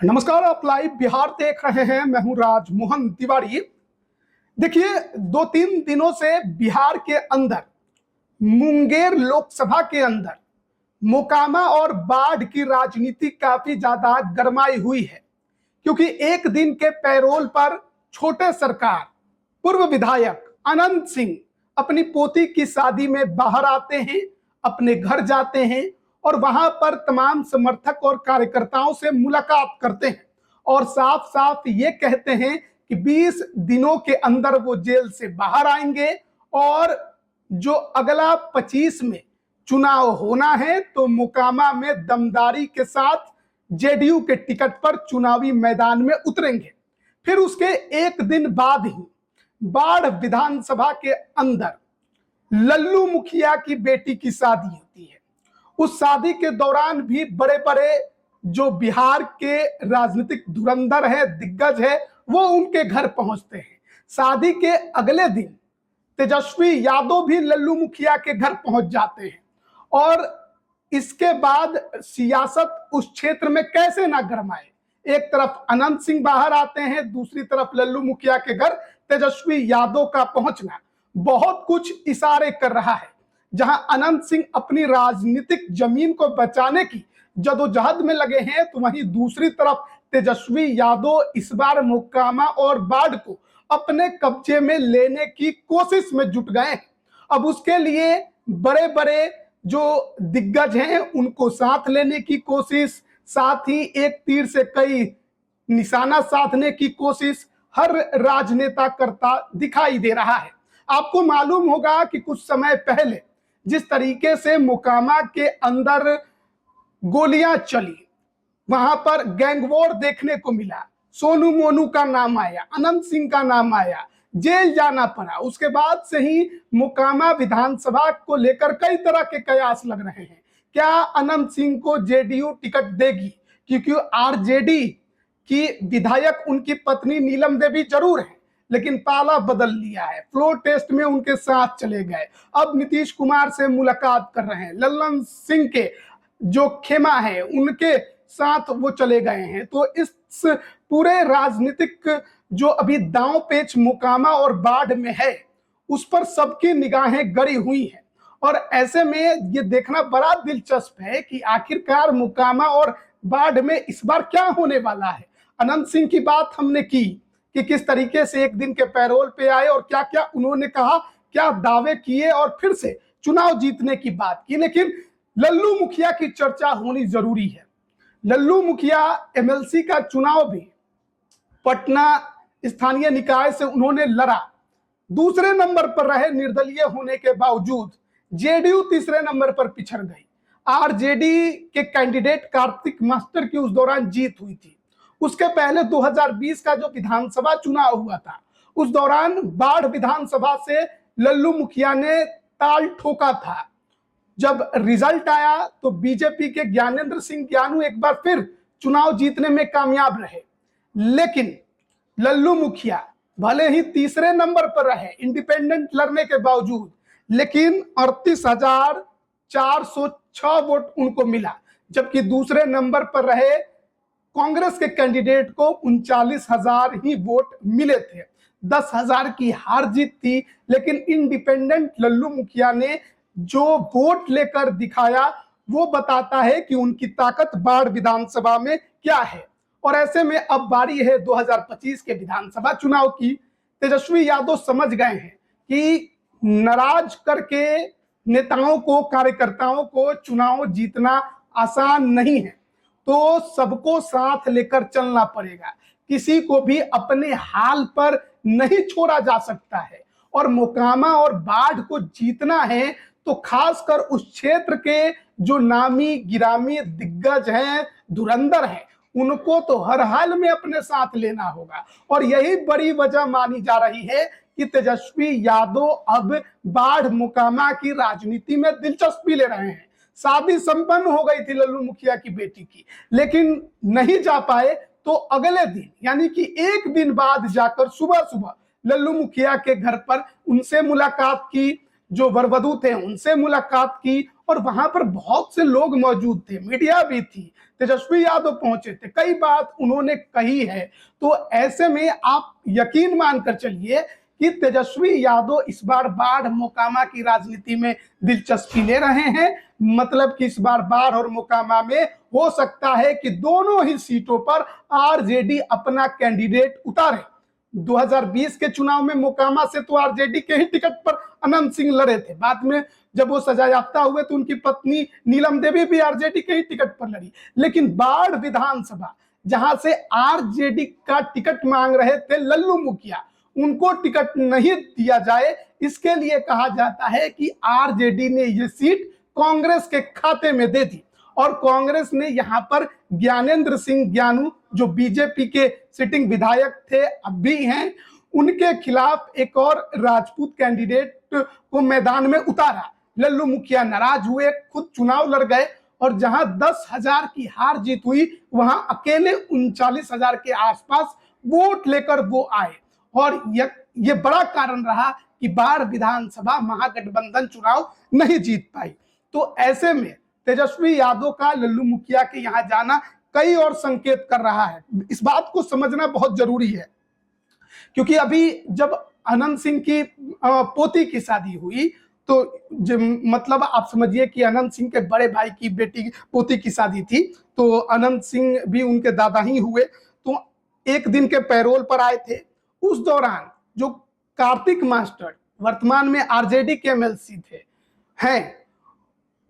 नमस्कार, आप लाइव बिहार देख रहे हैं। मैं हूं राजमोहन तिवारी। देखिए, 2-3 दिनों से बिहार के अंदर, मुंगेर लोकसभा के अंदर मोकामा और बाढ़ की राजनीति काफी ज्यादा गरमाई हुई है, क्योंकि एक दिन के पैरोल पर छोटे सरकार पूर्व विधायक अनंत सिंह अपनी पोती की शादी में बाहर आते हैं, अपने घर जाते हैं और वहां पर तमाम समर्थक और कार्यकर्ताओं से मुलाकात करते हैं और साफ साफ ये कहते हैं कि 20 दिनों के अंदर वो जेल से बाहर आएंगे और जो अगला 25 में चुनाव होना है तो मोकामा में दमदारी के साथ जेडीयू के टिकट पर चुनावी मैदान में उतरेंगे। फिर उसके एक दिन बाद ही बाढ़ विधानसभा के अंदर लल्लू मुखिया की बेटी की शादी होती है। उस शादी के दौरान भी बड़े बड़े जो बिहार के राजनीतिक धुरंधर है, दिग्गज है, वो उनके घर पहुंचते हैं। शादी के अगले दिन तेजस्वी यादव भी लल्लू मुखिया के घर पहुंच जाते हैं और इसके बाद सियासत उस क्षेत्र में कैसे ना गरमाए। एक तरफ अनंत सिंह बाहर आते हैं, दूसरी तरफ लल्लू मुखिया के घर तेजस्वी यादव का पहुंचना बहुत कुछ इशारे कर रहा है। जहां अनंत सिंह अपनी राजनीतिक जमीन को बचाने की जदोजहद में लगे हैं, तो वहीं दूसरी तरफ तेजस्वी यादव इस बार मोकामा और बाढ़ को अपने कब्जे में लेने की कोशिश में जुट गए हैं। अब उसके लिए बड़े बड़े जो दिग्गज हैं उनको साथ लेने की कोशिश, साथ ही एक तीर से कई निशाना साधने की कोशिश हर राजनेता करता दिखाई दे रहा है। आपको मालूम होगा कि कुछ समय पहले जिस तरीके से मोकामा के अंदर गोलियां चली, वहां पर गैंगवॉर देखने को मिला, सोनू मोनू का नाम आया, अनंत सिंह का नाम आया, जेल जाना पड़ा। उसके बाद से ही मोकामा विधानसभा को लेकर कई तरह के कयास लग रहे हैं। क्या अनंत सिंह को जेडीयू टिकट देगी? क्योंकि आरजेडी की विधायक उनकी पत्नी नीलम देवी जरूर है, लेकिन पाला बदल लिया है। फ्लोर टेस्ट में उनके साथ चले गए, अब नीतीश कुमार से मुलाकात कर रहे हैं। लल्लन सिंह के जो खेमा है उनके साथ वो चले गए हैं। तो इस पूरे राजनीतिक जो अभी दांव पेच मोकामा और बाढ़ में है, उस पर सबकी निगाहें गड़ी हुई हैं। और ऐसे में ये देखना बड़ा दिलचस्प है कि आखिरकार मोकामा और बाढ़ में इस बार क्या होने वाला है। अनंत सिंह की बात हमने की कि किस तरीके से एक दिन के पैरोल पे आए और क्या क्या उन्होंने कहा, क्या दावे किए और फिर से चुनाव जीतने की बात की। लेकिन लल्लू मुखिया की चर्चा होनी जरूरी है। लल्लू मुखिया एमएलसी का चुनाव भी पटना स्थानीय निकाय से उन्होंने लड़ा, दूसरे नंबर पर रहे। निर्दलीय होने के बावजूद जेडीयू तीसरे नंबर पर पिछड़ गई। आरजेडी के कैंडिडेट कार्तिक मास्टर की उस दौरान जीत हुई थी। उसके पहले 2020 का जो विधानसभा चुनाव हुआ था, उस दौरान बाढ़ विधानसभा से लल्लू मुखिया ने ताल ठोका था। जब रिजल्ट आया तो बीजेपी के ज्ञानेंद्र सिंह ज्ञानू एक बार फिर चुनाव जीतने में कामयाब रहे। लेकिन लल्लू मुखिया भले ही तीसरे नंबर पर रहे इंडिपेंडेंट लड़ने के बावजूद, लेकिन 38,406 वोट उनको मिला, जबकि दूसरे नंबर पर रहे कांग्रेस के कैंडिडेट को 39,000 ही वोट मिले थे। 10,000 की हार जीत थी, लेकिन इंडिपेंडेंट लल्लू मुखिया ने जो वोट लेकर दिखाया वो बताता है कि उनकी ताकत बाढ़ विधानसभा में क्या है। और ऐसे में अब बारी है 2025 के विधानसभा चुनाव की। तेजस्वी यादव समझ गए हैं कि नाराज करके नेताओं को, कार्यकर्ताओं को चुनाव जीतना आसान नहीं है, तो सबको साथ लेकर चलना पड़ेगा। किसी को भी अपने हाल पर नहीं छोड़ा जा सकता है। और मोकामा और बाढ़ को जीतना है तो खासकर उस क्षेत्र के जो नामी गिरामी दिग्गज हैं, धुरंधर हैं, उनको तो हर हाल में अपने साथ लेना होगा। और यही बड़ी वजह मानी जा रही है कि तेजस्वी यादव अब बाढ़ मोकामा की राजनीति में दिलचस्पी ले रहे हैं। शादी संपन्न हो गई थी लल्लू मुखिया की बेटी की, लेकिन नहीं जा पाए, तो अगले दिन यानी कि एक दिन बाद जाकर सुबह सुबह लल्लू मुखिया के घर पर उनसे मुलाकात की, जो वरवधु थे उनसे मुलाकात की, और वहां पर बहुत से लोग मौजूद थे, मीडिया भी थी, तेजस्वी यादव पहुंचे थे, कई बात उन्होंने कही है। तो ऐसे में आप यकीन मानकर चलिए कि तेजस्वी यादव इस बार बाढ़ मोकामा की राजनीति में दिलचस्पी ले रहे हैं। मतलब कि इस बार बाढ़ और मोकामा में हो सकता है कि दोनों ही सीटों पर आरजेडी अपना कैंडिडेट उतारे। 2020 के चुनाव में मोकामा से तो आरजेडी के ही टिकट पर अनंत सिंह लड़े थे, बाद में जब वो सजायाफ्ता हुए तो उनकी पत्नी नीलम देवी भी आरजेडी के ही टिकट पर लड़ी। लेकिन बाढ़ विधानसभा जहां से आरजेडी का टिकट मांग रहे थे लल्लू मुखिया, उनको टिकट नहीं दिया जाए, इसके लिए कहा जाता है कि आरजेडी ने ये सीट कांग्रेस के खाते में दे दी, और कांग्रेस ने यहां पर ज्ञानेंद्र सिंह ज्ञानू जो बीजेपी के सिटिंग विधायक थे, अब भी हैं, उनके खिलाफ एक और राजपूत कैंडिडेट को मैदान में उतारा। लल्लू मुखिया नाराज हुए, खुद चुनाव लड़ गए, और जहां 10,000 की हार जीत हुई वहां अकेले 39,000 के आसपास वोट लेकर वो आए, और ये बड़ा कारण रहा कि बाढ़ विधानसभा महागठबंधन चुनाव नहीं जीत पाई। तो ऐसे में तेजस्वी यादव का लल्लू मुखिया के यहां जाना कई और संकेत कर रहा है। इस बात को समझना बहुत जरूरी है, क्योंकि अभी जब अनंत सिंह की पोती की शादी हुई तो मतलब आप समझिए कि अनंत सिंह के बड़े भाई की बेटी पोती की शादी थी, तो अनंत सिंह भी उनके दादा ही हुए। तो एक दिन के पैरोल पर आए थे, उस दौरान जो कार्तिक मास्टर वर्तमान में आरजेडी के एमएलसी थे हैं,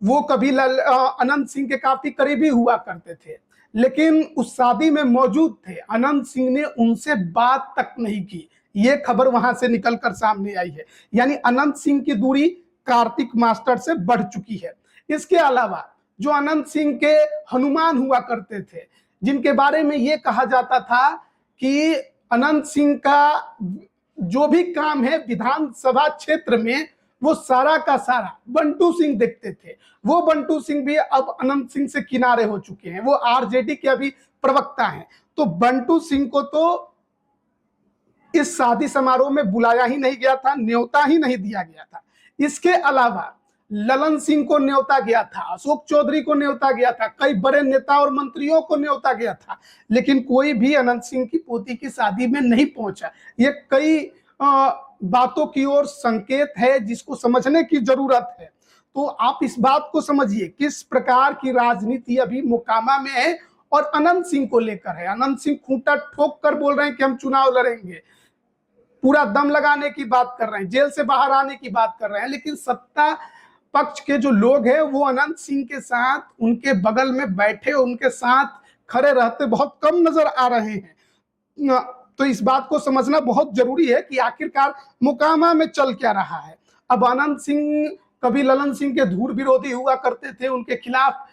वो कभी अनंत सिंह के काफी करीबी हुआ करते थे, लेकिन उस शादी में मौजूद थे। अनंत सिंह ने उनसे बात तक नहीं की, ये खबर वहां से निकलकर सामने आई है। यानी अनंत सिंह की दूरी कार्तिक मास्टर से बढ़ चुकी है। इसके अलावा जो अनंत सिंह के हनुमान हुआ करते थे, जिनके बारे में ये कहा जाता था कि अनंत सिंह का जो भी काम है विधानसभा क्षेत्र में वो सारा का सारा बंटू सिंह देखते थे, वो बंटू सिंह भी अब अनंत सिंह से किनारे हो चुके हैं, वो आरजेडी के अभी प्रवक्ता हैं। तो बंटू सिंह को तो इस शादी समारोह में बुलाया ही नहीं गया था, न्योता ही नहीं दिया गया था। इसके अलावा ललन सिंह को न्योता गया था, अशोक चौधरी को न्योता गया था, कई बड़े नेता और मंत्रियों को न्योता गया था, लेकिन कोई भी अनंत सिंह की पोती की शादी में नहीं पहुंचा। ये कई बातों की ओर संकेत है जिसको समझने की जरूरत है। तो आप इस बात को समझिए किस प्रकार की राजनीति अभी मोकामा में है और अनंत सिंह को लेकर है। अनंत सिंह खूंटा ठोक कर बोल रहे हैं कि हम चुनाव लड़ेंगे, पूरा दम लगाने की बात कर रहे हैं, जेल से बाहर आने की बात कर रहे हैं, लेकिन सत्ता पक्ष के जो लोग हैं वो अनंत सिंह के साथ, उनके बगल में बैठे, उनके साथ खड़े रहते बहुत कम नजर आ रहे हैं। तो इस बात को समझना बहुत जरूरी है कि आखिरकार मोकामा में चल क्या रहा है। अब अनंत सिंह कभी ललन सिंह के धूर विरोधी हुआ करते थे, उनके खिलाफ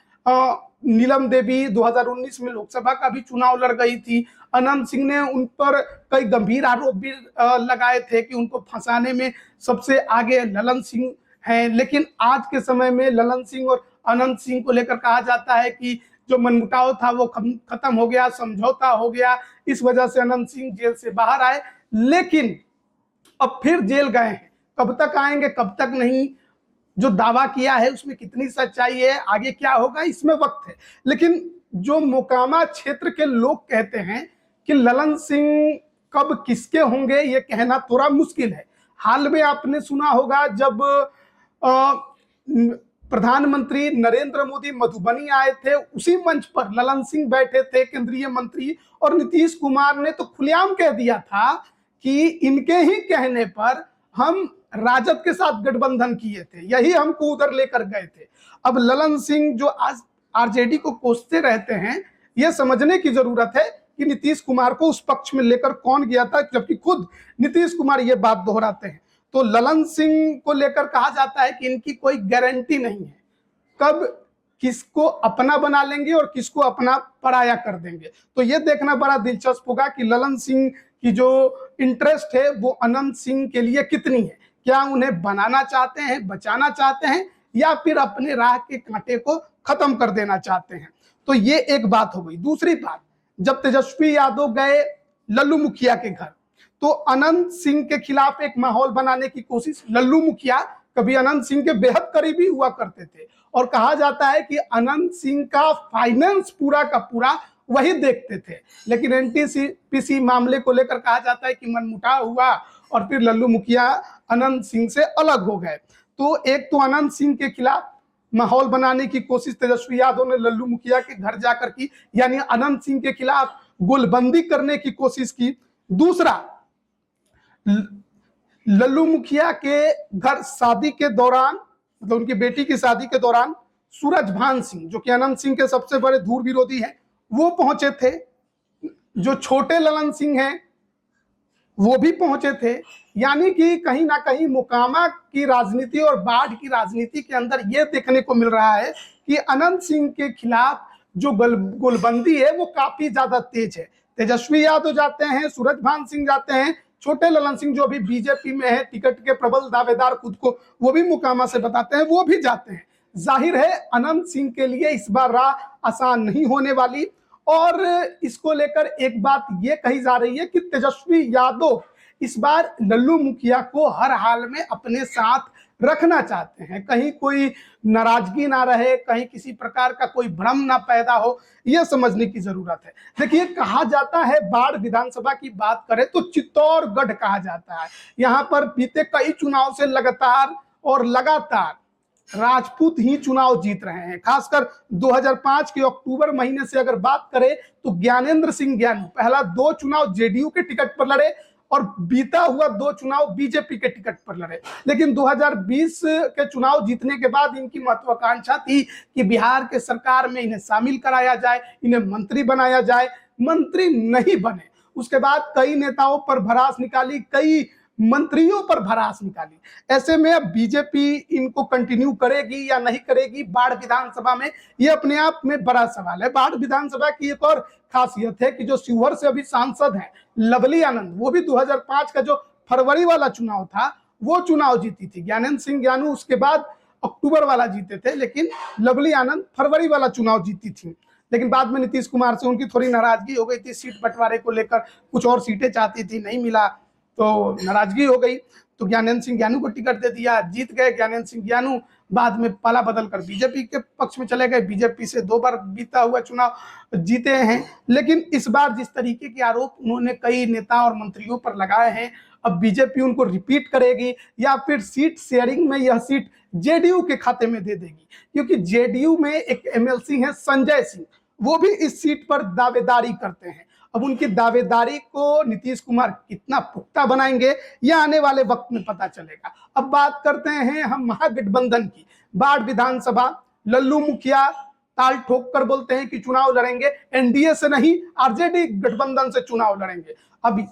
नीलम देवी 2019 में लोकसभा का भी चुनाव लड़ गई थी। अनंत सिंह ने उन पर कई गंभीर आरोप भी लगाए थे कि उनको फंसाने में सबसे आगे ललन सिंह हैं, लेकिन आज के समय में ललन सिंह और अनंत सिंह को लेकर कहा जाता है कि जो मनमुटाव था वो खत्म हो गया, समझौता हो गया, इस वजह से अनंत सिंह जेल से बाहर आए, लेकिन अब फिर जेल गए हैं। कब तक आएंगे कब तक नहीं, जो दावा किया है उसमें कितनी सच्चाई है, आगे क्या होगा, इसमें वक्त है। लेकिन जो मोकामा क्षेत्र के लोग कहते हैं कि ललन सिंह कब किसके होंगे ये कहना थोड़ा मुश्किल है। हाल में आपने सुना होगा जब प्रधानमंत्री नरेंद्र मोदी मधुबनी आए थे, उसी मंच पर ललन सिंह बैठे थे, केंद्रीय मंत्री, और नीतीश कुमार ने तो खुलेआम कह दिया था कि इनके ही कहने पर हम राजद के साथ गठबंधन किए थे, यही हमको उधर लेकर गए थे। अब ललन सिंह जो आज आरजेडी को कोसते रहते हैं, यह समझने की जरूरत है कि नीतीश कुमार को उस पक्ष में लेकर कौन गया था, जबकि खुद नीतीश कुमार ये बात दोहराते हैं। तो ललन सिंह को लेकर कहा जाता है कि इनकी कोई गारंटी नहीं है, कब किसको अपना बना लेंगे और किसको अपना पराया कर देंगे। तो ये देखना बड़ा दिलचस्प होगा कि ललन सिंह की जो इंटरेस्ट है वो अनंत सिंह के लिए कितनी है, क्या उन्हें बनाना चाहते हैं, बचाना चाहते हैं, या फिर अपने राह के कांटे को खत्म कर देना चाहते हैं। तो ये एक बात हो गई। दूसरी बात, जब तेजस्वी यादव गए लल्लू मुखिया के घर, तो अनंत सिंह के खिलाफ एक माहौल बनाने की कोशिश लल्लू मुखिया कभी अनंत सिंह के बेहद करीबी हुआ करते थे और कहा जाता है कि अनंत सिंह का फाइनेंस पूरा का पूरा वही देखते थे। लेकिन एनटीपीसी मामले को लेकर कहा जाता है कि मनमुटाव हुआ और फिर लल्लू मुखिया अनंत सिंह से अलग हो गए। तो एक तो अनंत सिंह के खिलाफ माहौल बनाने की कोशिश तेजस्वी यादव ने लल्लू मुखिया के घर जाकर की, यानी अनंत सिंह के खिलाफ गोलबंदी करने की कोशिश की। दूसरा, लल्लू मुखिया के घर शादी के दौरान, मतलब उनकी बेटी की शादी के दौरान, सूरजभान सिंह जो कि अनंत सिंह के सबसे बड़े धूर विरोधी हैं, वो पहुंचे थे। जो छोटे ललन सिंह हैं वो भी पहुंचे थे। यानी कि कहीं ना कहीं मोकामा की राजनीति और बाढ़ की राजनीति के अंदर यह देखने को मिल रहा है कि अनंत सिंह के खिलाफ जो गोलबंदी है वो काफी ज्यादा तेज है। तेजस्वी यादव जाते हैं, सूरजभान सिंह जाते हैं, छोटे ललन सिंह जो अभी बीजेपी में है, टिकट के प्रबल दावेदार खुद को वो भी मोकामा से बताते हैं, वो भी जाते हैं। जाहिर है अनंत सिंह के लिए इस बार राह आसान नहीं होने वाली। और इसको लेकर एक बात ये कही जा रही है कि तेजस्वी यादव इस बार लल्लू मुखिया को हर हाल में अपने साथ रखना चाहते हैं, कहीं कोई नाराजगी ना रहे, कहीं किसी प्रकार का कोई भ्रम ना पैदा हो, यह समझने की जरूरत है। देखिए, कहा जाता है, बाढ़ विधानसभा की बात करें तो चित्तौड़गढ़ कहा जाता है। यहाँ पर बीते कई चुनाव से लगातार राजपूत ही चुनाव जीत रहे हैं। खासकर 2005 के अक्टूबर महीने से अगर बात करें तो ज्ञानेंद्र सिंह ज्ञानू पहला 2 चुनाव जेडीयू के टिकट पर लड़े और बीता हुआ 2 चुनाव बीजेपी के टिकट पर लड़े। लेकिन 2020 के चुनाव जीतने के बाद इनकी महत्वाकांक्षा थी कि बिहार के सरकार में इन्हें शामिल कराया जाए, इन्हें मंत्री बनाया जाए। मंत्री नहीं बने। उसके बाद कई नेताओं पर भड़ास निकाली, कई मंत्रियों पर भड़ास निकाली। ऐसे में अब बीजेपी इनको कंटिन्यू करेगी या नहीं करेगी बाढ़ विधानसभा में, ये अपने आप में बड़ा सवाल है। बाढ़ विधानसभा की एक और खासियत है कि जो शिवहर से अभी सांसद हैं लवली आनंद, वो भी 2005 का जो फरवरी वाला चुनाव था वो चुनाव जीती थी। ज्ञानेंद्र सिंह ज्ञानू उसके बाद अक्टूबर वाला जीते थे, लेकिन लवली आनंद फरवरी वाला चुनाव जीती थी। लेकिन बाद में नीतीश कुमार से उनकी थोड़ी नाराजगी हो गई थी, सीट बंटवारे को लेकर कुछ और सीटें चाहती थी, नहीं मिला तो नाराजगी हो गई, तो ज्ञानेंद्र सिंह ज्ञानू को टिकट दे दिया, जीत गए ज्ञानेंद्र सिंह ज्ञानू। बाद में पाला बदल कर बीजेपी के पक्ष में चले गए, बीजेपी से 2 बार बीता हुआ चुनाव जीते हैं। लेकिन इस बार जिस तरीके के आरोप उन्होंने कई नेता और मंत्रियों पर लगाए हैं, अब बीजेपी उनको रिपीट करेगी या फिर सीट शेयरिंग में यह सीट जेडीयू के खाते में दे देगी, क्योंकि जेडीयू में एक एमएलसी हैं संजय सिंह, वो भी इस सीट पर दावेदारी करते हैं। अब उनकी दावेदारी को नीतीश कुमार कितना पुख्ता बनाएंगे यह आने वाले वक्त में पता चलेगा। अब बात करते हैं हम महागठबंधन की। बाढ़ विधानसभा, लल्लू मुखिया ताल ठोक कर बोलते हैं कि चुनाव लड़ेंगे, एनडीए से नहीं आरजेडी गठबंधन से चुनाव लड़ेंगे। अब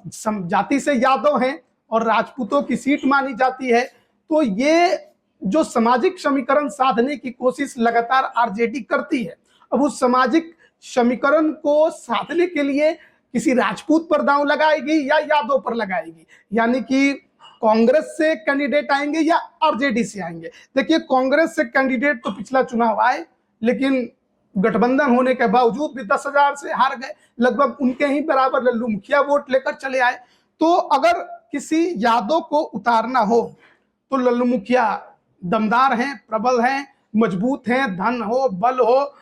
जाति से यादव हैं और राजपूतों की सीट मानी जाती है, तो ये जो सामाजिक समीकरण साधने की कोशिश लगातार आरजेडी करती है, अब उस सामाजिक समीकरण को साधने के लिए किसी राजपूत पर दांव लगाएगी या यादव पर लगाएगी, यानी कि कांग्रेस से कैंडिडेट आएंगे या आरजेडी से आएंगे। देखिए, कांग्रेस से कैंडिडेट तो पिछला चुनाव आए, लेकिन गठबंधन होने के बावजूद भी 10,000 से हार गए, लगभग उनके ही बराबर लल्लू मुखिया वोट लेकर चले आए। तो अगर किसी यादव को उतारना हो तो लल्लू मुखिया दमदार हैं, प्रबल हैं, मजबूत हैं, धन हो, बल हो,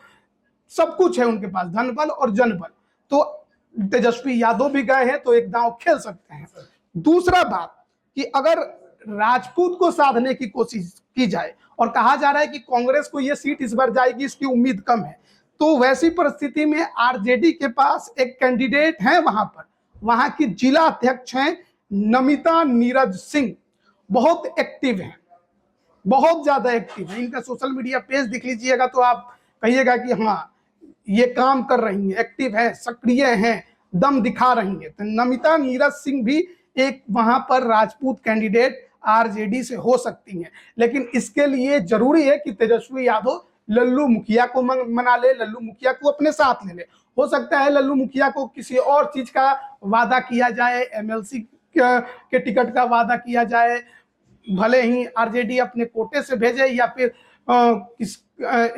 सब कुछ है उनके पास, धन बल और जनबल। तो तेजस्वी यादव भी गए हैं तो एक दांव खेल सकते हैं। दूसरा बात कि अगर राजपूत को साधने की कोशिश की जाए, और कहा जा रहा है कि कांग्रेस को यह सीट इस बार जाएगी, इसकी उम्मीद कम है, तो वैसी परिस्थिति में आरजेडी के पास एक कैंडिडेट है वहां पर, वहां की जिला अध्यक्ष हैं नमिता नीरज सिंह, बहुत एक्टिव है, बहुत ज्यादा एक्टिव है। इनका सोशल मीडिया पेज देख लीजिएगा तो आप कहिएगा कि हाँ ये काम कर रही है, एक्टिव है, सक्रिय है, दम दिखा रही है। तो नमिता नीरज सिंह भी एक वहां पर राजपूत कैंडिडेट आरजेडी से हो सकती हैं, लेकिन इसके लिए जरूरी है कि तेजस्वी यादव लल्लू मुखिया को मना ले, लल्लू मुखिया को अपने साथ ले ले। हो सकता है लल्लू मुखिया को किसी और चीज का वादा किया जाए, एमएलसी के टिकट का वादा किया जाए, भले ही आरजेडी अपने कोटे से भेजे या फिर किस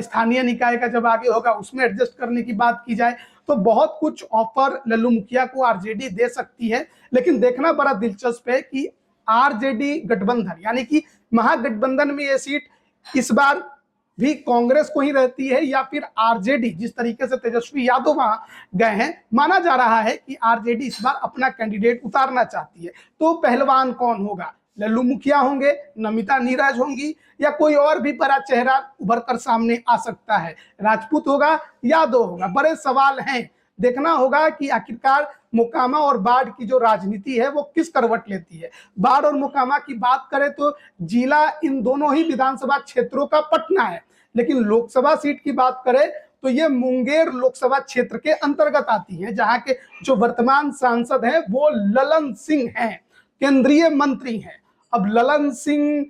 स्थानीय निकाय का जब आगे होगा उसमें एडजस्ट करने की बात की जाए, तो बहुत कुछ ऑफर लल्लू मुखिया को आरजेडी दे सकती है। लेकिन देखना बड़ा दिलचस्प है कि आरजेडी गठबंधन यानी कि महागठबंधन में ये सीट इस बार भी कांग्रेस को ही रहती है या फिर आरजेडी, जिस तरीके से तेजस्वी यादव वहां गए हैं, माना जा रहा है कि आरजेडी इस बार अपना कैंडिडेट उतारना चाहती है। तो पहलवान कौन होगा? लल्लू मुखिया होंगे, नमिता नीरज होंगी, या कोई और भी बड़ा चेहरा उभर कर सामने आ सकता है? राजपूत होगा, यादव होगा? बड़े सवाल हैं। देखना होगा कि आखिरकार मोकामा और बाढ़ की जो राजनीति है वो किस करवट लेती है। बाढ़ और मोकामा की बात करें तो जिला इन दोनों ही विधानसभा क्षेत्रों का पटना है, लेकिन लोकसभा सीट की बात करें तो ये मुंगेर लोकसभा क्षेत्र के अंतर्गत आती है, जहां के जो वर्तमान सांसद हैं वो ललन सिंह हैं, केंद्रीय मंत्री हैं। अब ललन सिंह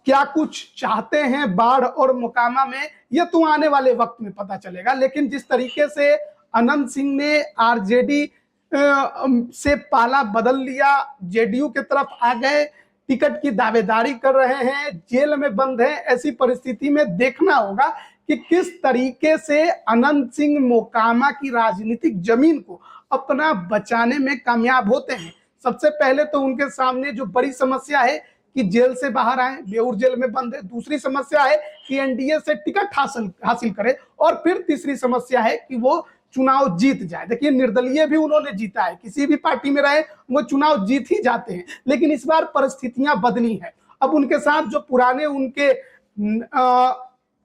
क्या कुछ चाहते हैं बाढ़ और मोकामा में, ये तो आने वाले वक्त में पता चलेगा। लेकिन जिस तरीके से अनंत सिंह ने आरजेडी से पाला बदल लिया, जेडीयू की तरफ आ गए, टिकट की दावेदारी कर रहे हैं, जेल में बंद हैं, ऐसी परिस्थिति में देखना होगा कि किस तरीके से अनंत सिंह मोकामा की राजनीतिक जमीन को अपना बचाने में कामयाब होते हैं। सबसे पहले तो उनके सामने जो बड़ी समस्या है कि जेल से बाहर आए, बेऊर जेल में बंद है। दूसरी समस्या है कि एनडीए से टिकट हासिल करे, और फिर तीसरी समस्या है कि वो चुनाव जीत जाए। देखिए, निर्दलीय भी उन्होंने जीता है, किसी भी पार्टी में रहे वो चुनाव जीत ही जाते हैं, लेकिन इस बार परिस्थितियां बदली हैं। अब उनके साथ जो पुराने उनके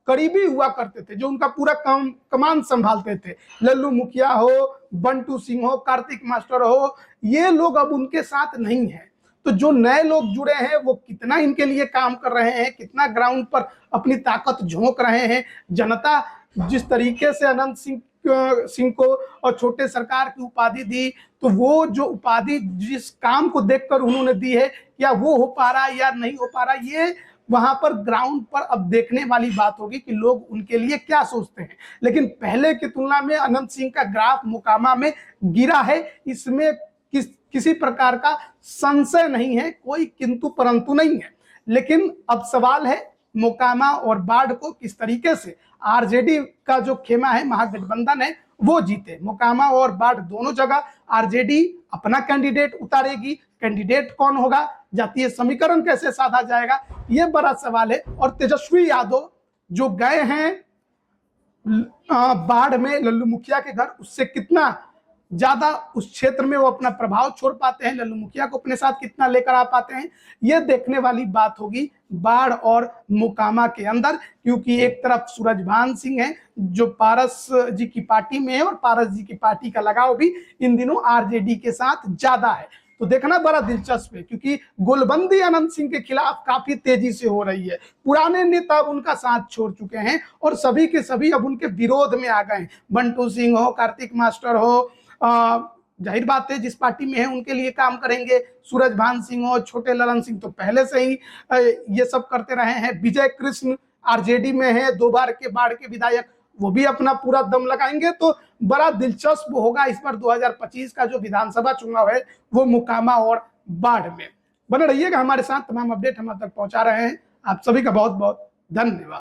करीबी हुआ करते थे, जो उनका पूरा कमान संभालते थे, लल्लू मुखिया हो, बंटू सिंह हो, कार्तिक मास्टर हो, ये लोग अब उनके साथ नहीं है। तो जो नए लोग जुड़े हैं वो कितना इनके लिए काम कर रहे हैं, कितना ग्राउंड पर अपनी ताकत झोंक रहे हैं। जनता जिस तरीके से अनंत सिंह को और छोटे सरकार की उपाधि दी, तो वो जो उपाधि जिस काम को देखकर उन्होंने दी है, क्या वो हो पा रहा है या नहीं हो पा रहा, ये वहां पर ग्राउंड पर अब देखने वाली बात होगी कि लोग उनके लिए क्या सोचते हैं। लेकिन पहले की तुलना में अनंत सिंह का ग्राफ मोकामा में गिरा है, इसमें किसी प्रकार का संशय नहीं है, कोई किंतु परंतु नहीं है। लेकिन अब सवाल है मोकामा और बाढ़ को किस तरीके से आरजेडी का जो खेमा है, महागठबंधन है, वो जीते। मोकामा और बाढ़ दोनों जगह आरजेडी अपना कैंडिडेट उतारेगी। कैंडिडेट कौन होगा, जातीय समीकरण कैसे साधा जाएगा, ये बड़ा सवाल है। और तेजस्वी यादव जो गए हैं बाढ़ में लल्लू मुखिया के घर, उससे कितना ज्यादा उस क्षेत्र में वो अपना प्रभाव छोड़ पाते हैं, लल्लू मुखिया को अपने साथ कितना लेकर आ पाते हैं, ये देखने वाली बात होगी बाढ़ और मोकामा के अंदर। क्योंकि एक तरफ सूरजभान सिंह है जो पारस जी की पार्टी में है, और पारस जी की पार्टी का लगाव भी इन दिनों आरजेडी के साथ ज्यादा है। तो देखना बड़ा दिलचस्प है, क्योंकि गोलबंदी अनंत सिंह के खिलाफ काफी तेजी से हो रही है। पुराने नेता अब उनका साथ छोड़ चुके हैं और सभी के सभी अब उनके विरोध में आ गए हैं। बंटू सिंह हो, कार्तिक मास्टर हो, जाहिर बात है जिस पार्टी में है उनके लिए काम करेंगे। सूरजभान सिंह हो, छोटे ललन सिंह तो पहले से ही ये सब करते रहे हैं। विजय कृष्ण आरजेडी में है, 2 बार के बाढ़ के विधायक, वो भी अपना पूरा दम लगाएंगे। तो बड़ा दिलचस्प होगा इस बार 2025 का जो विधानसभा चुनाव है वो मोकामा और बाढ़ में। बने रहिएगा हमारे साथ, तमाम अपडेट हम आप तक पहुंचा रहे हैं। आप सभी का बहुत बहुत धन्यवाद।